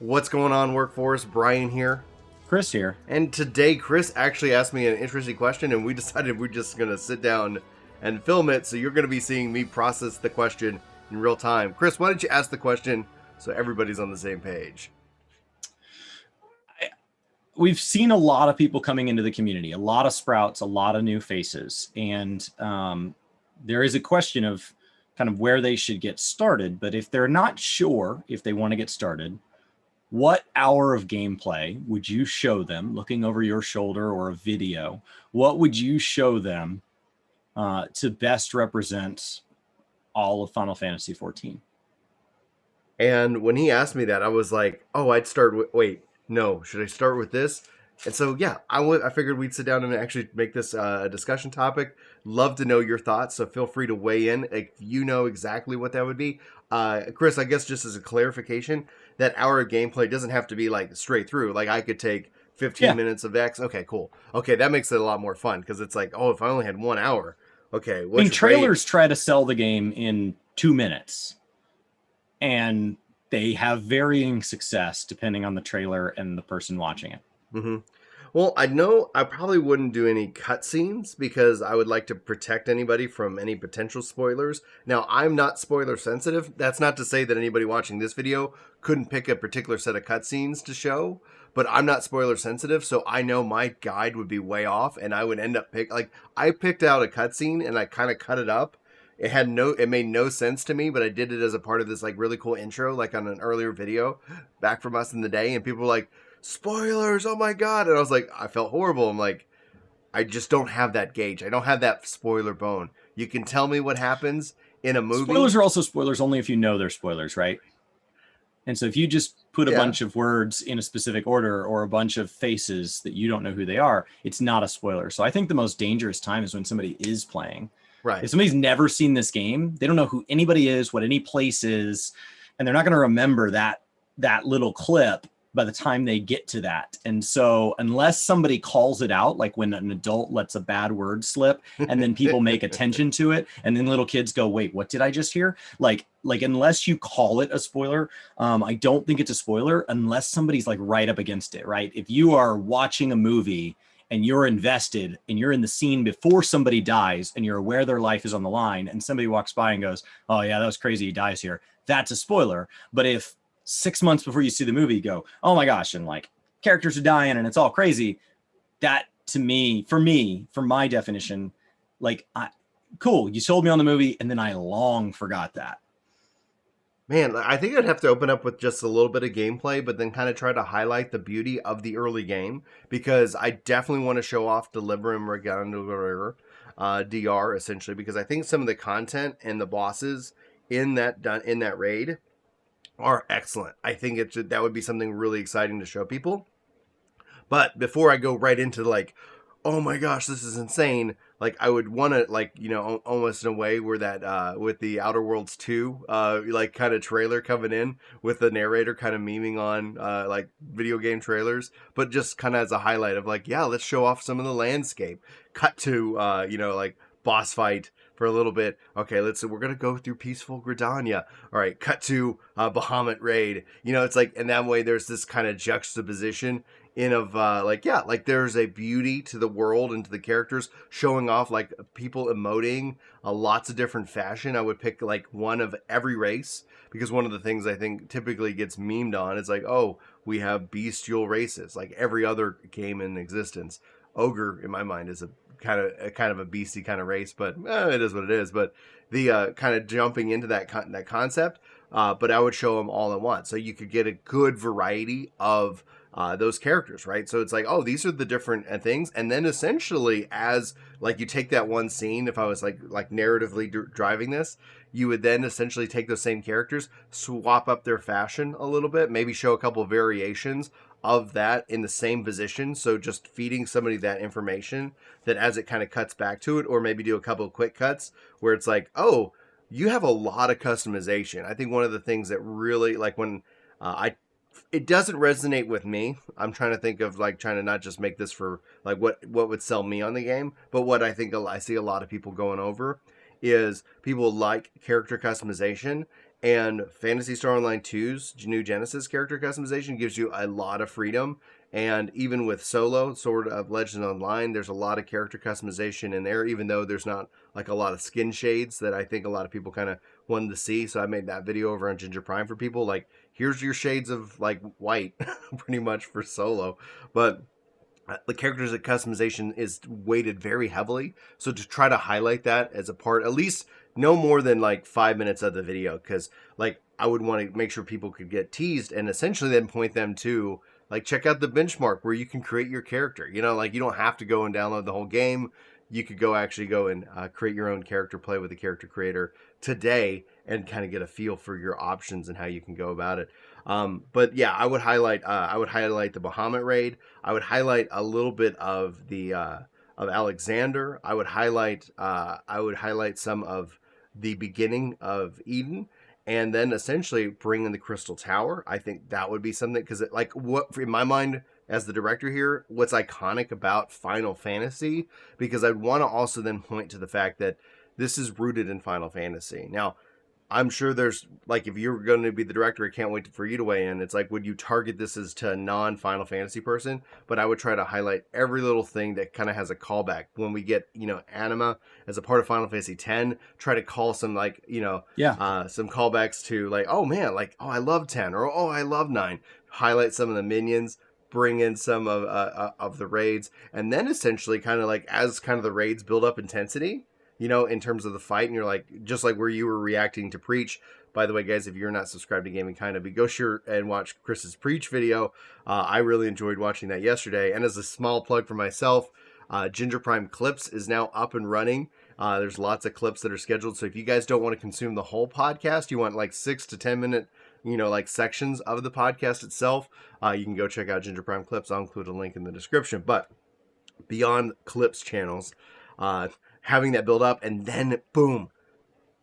What's going on, workforce? Brian here. Chris here. And today, Chris actually asked me an interesting question, and we decided we're just going to sit down and film it. So you're going to be seeing me process the question in real time. Chris, why don't you ask the question so everybody's on the same page? We've seen a lot of people coming into the community, a lot of sprouts, a lot of new faces. And there is a question of kind of where they should get started. But if they're not sure if they want to get started, what hour of gameplay would you show them looking over your shoulder or a video? What would you show them to best represent all of Final Fantasy XIV? And when he asked me that, I was like, oh, I'd start with, wait, no, should I start with this? And so, yeah, I figured we'd sit down and actually make this a discussion topic. Love to know your thoughts, so feel free to weigh in if you know exactly what that would be. Chris, I guess just as a clarification, that hour of gameplay doesn't have to be like straight through. Like I could take 15 minutes of X. Okay, cool. Okay, that makes it a lot more fun because it's like, oh, if I only had 1 hour, okay. I mean, trailers try to sell the game in 2 minutes, and they have varying success depending on the trailer and the person watching it. Mm-hmm. Well, I know I probably wouldn't do any cutscenes because I would like to protect anybody from any potential spoilers. Now, I'm not spoiler sensitive. That's not to say that anybody watching this video couldn't pick a particular set of cutscenes to show, but I'm not spoiler sensitive, so I know my guide would be way off, and I would end up I picked out a cutscene and I kind of cut it up. It made no sense to me, but I did it as a part of this like really cool intro, like on an earlier video back from us in the day, and people were like, spoilers, oh my god. And I was like, I felt horrible. I'm like, I just don't have that gauge. I don't have that spoiler bone. You can tell me what happens in a movie. Spoilers are also spoilers only if you know they're spoilers, right? And so if you just put a bunch of words in a specific order or a bunch of faces that you don't know who they are, it's not a spoiler. So I think the most dangerous time is when somebody is playing. Right. If somebody's never seen this game, they don't know who anybody is, what any place is, and they're not going to remember that little clip by the time they get to that. And so unless somebody calls it out, like when an adult lets a bad word slip and then people make attention to it, and then little kids go, wait, what did I just hear? Like unless you call it a spoiler, I don't think it's a spoiler unless somebody's like right up against it, right? If you are watching a movie and you're invested and you're in the scene before somebody dies and you're aware their life is on the line and somebody walks by and goes, oh yeah, that was crazy, he dies here, that's a spoiler. But if 6 months before you see the movie, go, oh my gosh, and like characters are dying and it's all crazy, that to me, for my definition, like, cool, you sold me on the movie, and then I long forgot that. Man, I think I'd have to open up with just a little bit of gameplay, but then kind of try to highlight the beauty of the early game, because I definitely want to show off Deliverum Regander, DR, essentially, because I think some of the content and the bosses in that raid are excellent. I think that would be something really exciting to show people. But before I go right into like, oh my gosh, this is insane, like I would want to, like, you know, almost in a way where that with the Outer Worlds 2 like kind of trailer coming in with the narrator kind of memeing on like video game trailers, but just kind of as a highlight of like, yeah, let's show off some of the landscape. Cut to you know, like boss fight for a little bit. Okay, we're gonna go through peaceful Gridania. All right, cut to Bahamut raid. You know, it's like, and that way there's this kind of juxtaposition like there's a beauty to the world and to the characters, showing off like people emoting lots of different fashion. I would pick like one of every race, because one of the things I think typically gets memed on is like, oh, we have bestial races like every other game in existence. Ogre in my mind is a kind of a beastie kind of race, but it is what it is. But the kind of jumping into that concept, but I would show them all at once, so you could get a good variety of those characters, right? So it's like, oh, these are the different things, and then essentially, as like you take that one scene, if I was like narratively driving this, you would then essentially take those same characters, swap up their fashion a little bit, maybe show a couple of variations of that in the same position. So just feeding somebody that information that as it kind of cuts back to it, or maybe do a couple of quick cuts where it's like, oh, you have a lot of customization. I think one of the things that really, like, when it doesn't resonate with me. I'm trying to think of like trying to not just make this for like what would sell me on the game, but what I think I see a lot of people going over is people like character customization, And Phantasy Star Online 2's new Genesis character customization gives you a lot of freedom. And even with Solo, Sword of Legend Online, there's a lot of character customization in there, even though there's not like a lot of skin shades that I think a lot of people kind of wanted to see. So I made that video over on Ginger Prime for people. Like, here's your shades of like white, pretty much for Solo. But the characters customization is weighted very heavily. So to try to highlight that as a part, at least no more than like 5 minutes of the video, because like I would want to make sure people could get teased and essentially then point them to like check out the benchmark where you can create your character. You know, like you don't have to go and download the whole game. You could go and create your own character, play with the character creator today, and kind of get a feel for your options and how you can go about it. But yeah, I would highlight the Bahamut raid. I would highlight a little bit of the of Alexander. I would highlight some of the beginning of Eden, and then essentially bring in the Crystal Tower. I think that would be something, because like what in my mind as the director here, what's iconic about Final Fantasy, because I'd want to also then point to the fact that this is rooted in Final Fantasy. Now, I'm sure there's like, if you're going to be the director, I can't wait for you to weigh in. It's like, would you target this as to a non-Final Fantasy person? But I would try to highlight every little thing that kind of has a callback. When we get, Anima as a part of Final Fantasy X, try to call some like, Yeah. some callbacks to like, oh man, like, oh, I love 10, or oh, I love 9. Highlight some of the minions, bring in some of the raids, and then essentially kind of like as kind of the raids build up intensity, in terms of the fight, and you're like, just like where you were reacting to Preach. By the way, guys, if you're not subscribed to Gaming Kinda, go sure and watch Chris's Preach video. I really enjoyed watching that yesterday. And as a small plug for myself, Ginger Prime Clips is now up and running. There's lots of clips that are scheduled. So if you guys don't want to consume the whole podcast, you want like 6 to 10 minute, like sections of the podcast itself, you can go check out Ginger Prime Clips. I'll include a link in the description. But beyond Clips channels, having that build up, and then boom,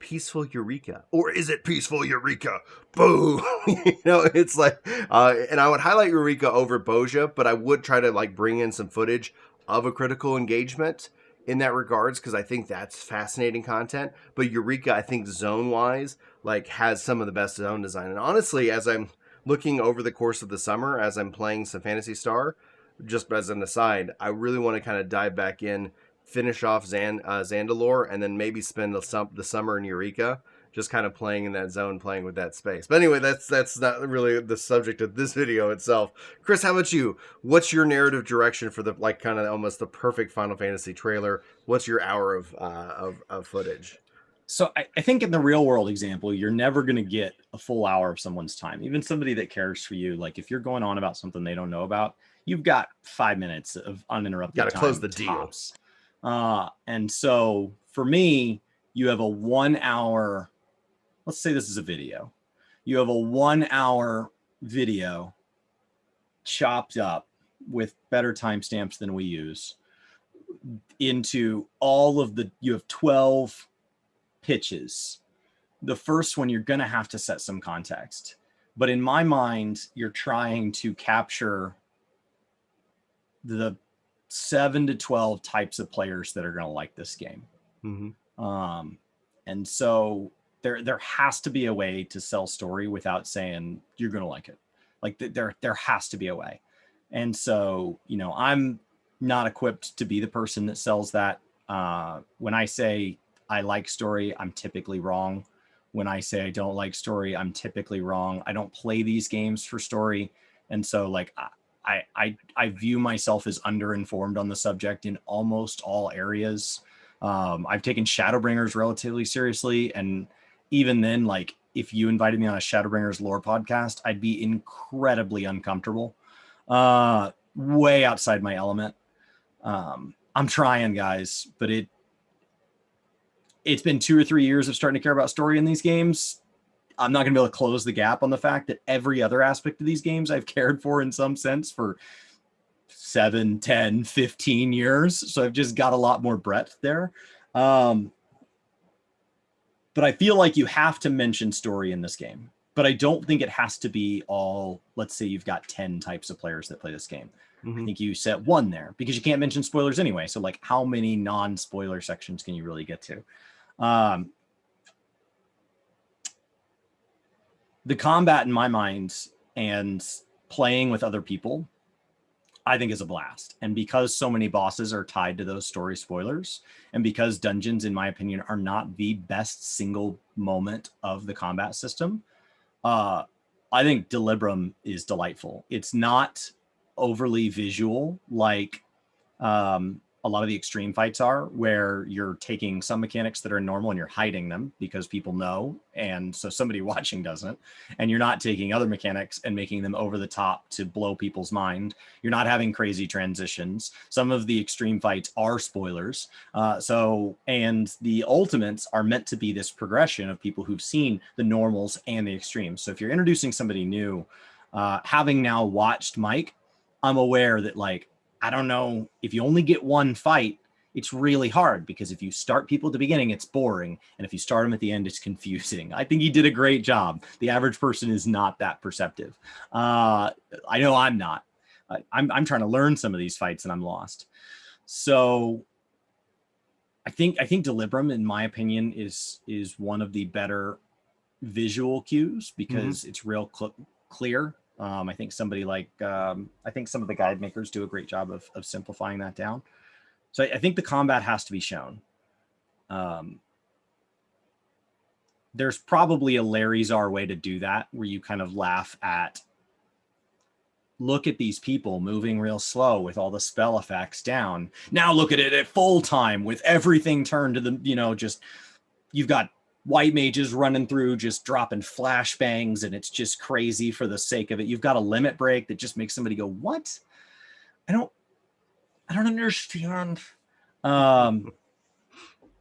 Peaceful Eureka. Or is it Peaceful Eureka? Boom. It's like, and I would highlight Eureka over Boja, but I would try to like bring in some footage of a critical engagement in that regards, because I think that's fascinating content. But Eureka, I think zone wise, like has some of the best zone design. And honestly, as I'm looking over the course of the summer, as I'm playing some Phantasy Star, just as an aside, I really want to kind of dive back in, finish off Zandalore, and then maybe spend the summer in Eureka, just kind of playing in that zone, playing with that space. But anyway, that's not really the subject of this video itself. Chris, how about you? What's your narrative direction for the like kind of almost the perfect Final Fantasy trailer? What's your hour of footage? So I think in the real world example, you're never going to get a full hour of someone's time, even somebody that cares for you. Like if you're going on about something they don't know about, you've got 5 minutes of uninterrupted time. Got to close the tops. And so for me, you have a 1 hour, let's say this is a video. You have a 1 hour video chopped up with better timestamps than we use into you have 12 pitches. The first one, you're going to have to set some context. But in my mind, you're trying to capture the 7 to 12 types of players that are going to like this game. Mm-hmm. And so there has to be a way to sell story without saying you're going to like it. Like there has to be a way. And so, I'm not equipped to be the person that sells that. When I say I like story, I'm typically wrong. When I say I don't like story, I'm typically wrong. I don't play these games for story. And so like I view myself as underinformed on the subject in almost all areas. I've taken Shadowbringers relatively seriously. And even then, like if you invited me on a Shadowbringers lore podcast, I'd be incredibly uncomfortable, way outside my element. I'm trying, guys, but it's been 2 or 3 years of starting to care about story in these games. I'm not going to be able to close the gap on the fact that every other aspect of these games I've cared for in some sense for 7, 10, 15 years. So I've just got a lot more breadth there. But I feel like you have to mention story in this game. But I don't think it has to be all, let's say you've got 10 types of players that play this game. Mm-hmm. I think you set 1 there because you can't mention spoilers anyway. So like how many non-spoiler sections can you really get to? The combat in my mind and playing with other people, I think is a blast. And because so many bosses are tied to those story spoilers, and because dungeons, in my opinion, are not the best single moment of the combat system, uh, I think Delibram is delightful. It's not overly visual like a lot of the extreme fights are, where you're taking some mechanics that are normal and you're hiding them because people know, and so somebody watching doesn't. And you're not taking other mechanics and making them over the top to blow people's mind. You're not having crazy transitions. Some of the extreme fights are spoilers. And the ultimates are meant to be this progression of people who've seen the normals and the extremes. So if you're introducing somebody new, having now watched Mike, I'm aware that, like, I don't know, if you only get one fight, it's really hard, because if you start people at the beginning, it's boring. And if you start them at the end, it's confusing. I think he did a great job. The average person is not that perceptive. I know I'm not. I'm trying to learn some of these fights and I'm lost. So I think Delibram, in my opinion, is one of the better visual cues, because it's real clear. I think somebody like I think some of the guide makers do a great job of simplifying that down. So I think the combat has to be shown. There's probably a Larry Czar way to do that, where you kind of laugh at, look at these people moving real slow with all the spell effects down. Now look at it at full time with everything turned to the, just, you've got white mages running through, just dropping flashbangs, and it's just crazy for the sake of it. You've got a limit break that just makes somebody go, what? I don't understand.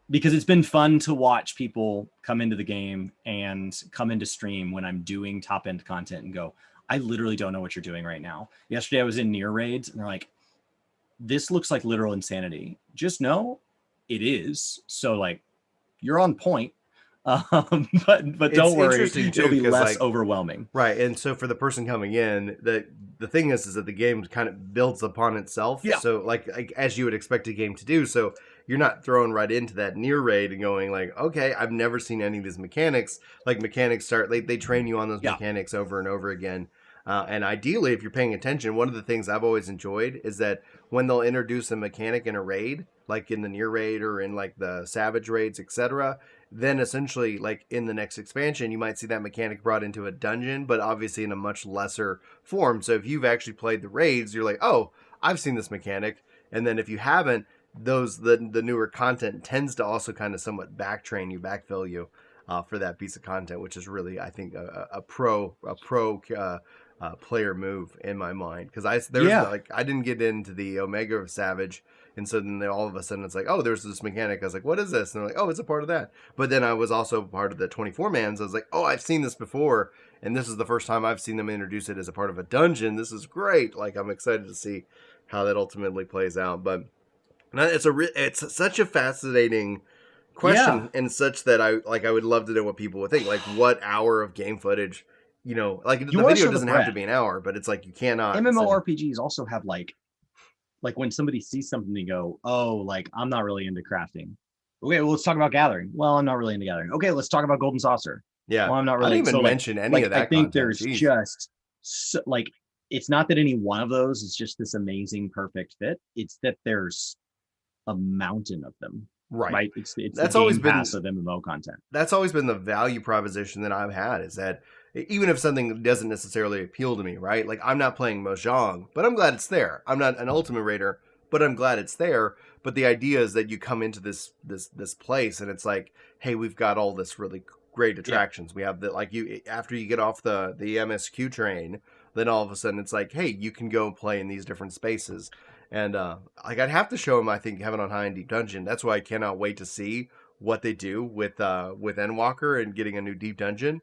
Because it's been fun to watch people come into the game and come into stream when I'm doing top end content and go, I literally don't know what you're doing right now. Yesterday I was in near raids and they're like, this looks like literal insanity. Just know it is. So, like, you're on point. But don't worry, too, it'll be less like, overwhelming. Right, and so for the person coming in, the thing is that the game kind of builds upon itself. Yeah. So like as you would expect a game to do. So you're not thrown right into that near raid and going like, okay, I've never seen any of these mechanics. Like, mechanics start, they train you on those mechanics over and over again. And ideally, if you're paying attention, one of the things I've always enjoyed is that when they'll introduce a mechanic in a raid, like in the near raid or in like the savage raids, etc., then essentially, like in the next expansion, you might see that mechanic brought into a dungeon, but obviously in a much lesser form. So if you've actually played the raids, you're like, oh, I've seen this mechanic. And then if you haven't, the newer content tends to also kind of somewhat backtrain you, backfill you for that piece of content, which is really, I think, a pro player move in my mind. Because I didn't get into the Omega of Savage. And so then all of a sudden it's like, oh, there's this mechanic. I was like, what is this? And they're like, oh, it's a part of that. But then I was also part of the 24-mans. I was like, oh, I've seen this before. And this is the first time I've seen them introduce it as a part of a dungeon. This is great. Like, I'm excited to see how that ultimately plays out. But it's such a fascinating question, and such that I would love to know what people would think. Like, what hour of game footage, like, the video doesn't have to be an hour, but it's like you cannot. MMORPGs also have like when somebody sees something, they go, oh, like, I'm not really into crafting. Okay, well, let's talk about gathering. Well, I'm not really into gathering. Okay, let's talk about Golden Saucer. Yeah. Well, I'm not I really. didn't even mention any of that. I think content. there's Jeez. just like, it's not that any one of those is just this amazing, perfect fit. It's that there's a mountain of them. Right. It's that's the always been of MMO content. That's always been the value proposition that I've had, is that even if something doesn't necessarily appeal to me, right? Like, I'm not playing Mojang, but I'm glad it's there. I'm not an Ultimate Raider, but I'm glad it's there. But the idea is that you come into this place and it's like, hey, we've got all this really great attractions. We have after you get off the MSQ train, then all of a sudden it's like, hey, you can go play in these different spaces. And I'd have to show him, I think, Heaven on High and Deep Dungeon. That's why I cannot wait to see what they do with Endwalker and getting a new Deep Dungeon,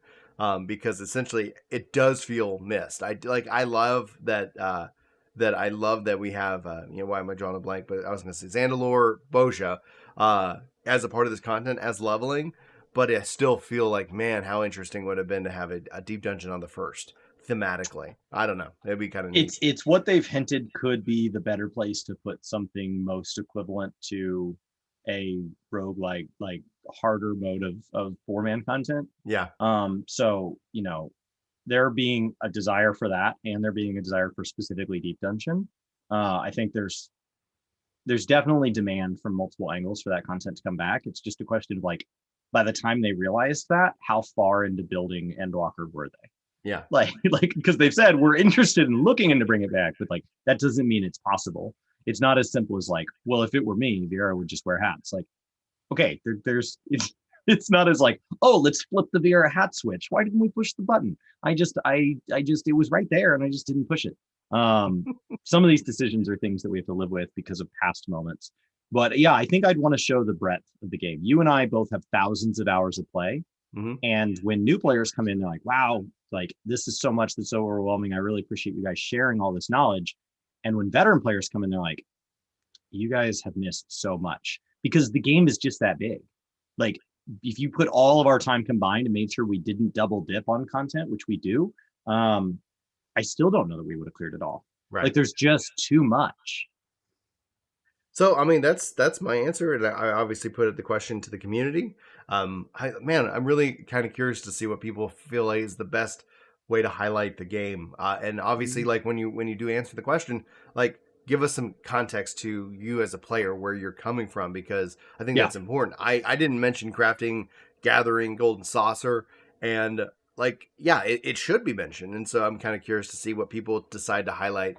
because essentially it does feel missed. I love that we have why am I drawing a blank? But I was going to say Zandalore, Boja, as a part of this content as leveling, but I still feel like, man, how interesting would it have been to have a Deep Dungeon on the first. Thematically, I don't know. It'd be kind of neat. It's what they've hinted could be the better place to put something most equivalent to a roguelike, like harder mode of 4-man content. Yeah. So there being a desire for that, and there being a desire for specifically deep dungeon, I think there's definitely demand from multiple angles for that content to come back. It's just a question of like, by the time they realized that, how far into building Endwalker were they? Yeah. Like because they've said we're interested in looking into bring it back, but like that doesn't mean it's possible. It's not as simple as like, well, if it were me, Vera would just wear hats. Like, okay, there's it's not as like, oh, let's flip the Vera hat switch. Why didn't we push the button? I just it was right there and I just didn't push it. Some of these decisions are things that we have to live with because of past moments. But yeah, I think I'd want to show the breadth of the game. You and I both have thousands of hours of play. Mm-hmm. And when new players come in, they're like, wow, like this is so much that's so overwhelming. I really appreciate you guys sharing all this knowledge. And when veteran players come in, they're like, you guys have missed so much because the game is just that big. Like if you put all of our time combined and made sure we didn't double dip on content, which we do, I still don't know that we would have cleared it all. Right. Like there's just too much. So, I mean, that's my answer. And I obviously put the question to the community. I'm really kind of curious to see what people feel like is the best way to highlight the game. And obviously, like when you do answer the question, like give us some context to you as a player, where you're coming from, because I think that's important. I didn't mention crafting, gathering, golden saucer, and like, yeah, it should be mentioned. And so I'm kind of curious to see what people decide to highlight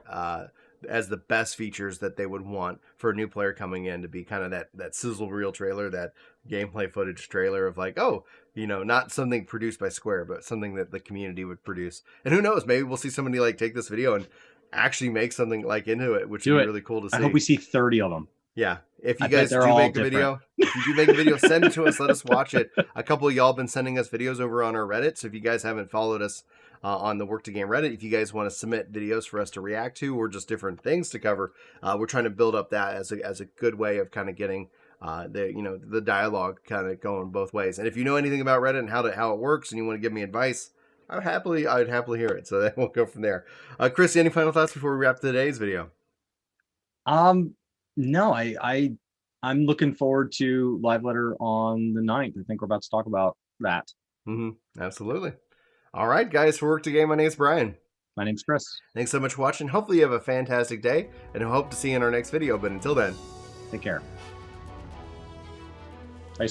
as the best features that they would want for a new player coming in, to be kind of that sizzle reel trailer, that gameplay footage trailer of like, oh, not something produced by Square, but something that the community would produce. And who knows, maybe we'll see somebody like take this video and actually make something like into it, which would be really cool to see. I hope we see 30 of them. Yeah. If you guys do make a video, send it to us. Let us watch it. A couple of y'all have been sending us videos over on our Reddit. So if you guys haven't followed us on the Work to Game Reddit, if you guys want to submit videos for us to react to, or just different things to cover, we're trying to build up that as a good way of kind of getting the dialogue kind of going both ways. And if you know anything about Reddit and how it works, and you want to give me advice, I'd happily hear it. So then we'll go from there. Chris, any final thoughts before we wrap today's video? No, I'm looking forward to Live Letter on the 9th. I think we're about to talk about that. Mm-hmm. Absolutely. All right, guys, for Work to Game, my name's Brian. My name's Chris. Thanks so much for watching. Hopefully you have a fantastic day, and I hope to see you in our next video. But until then, take care. Bye.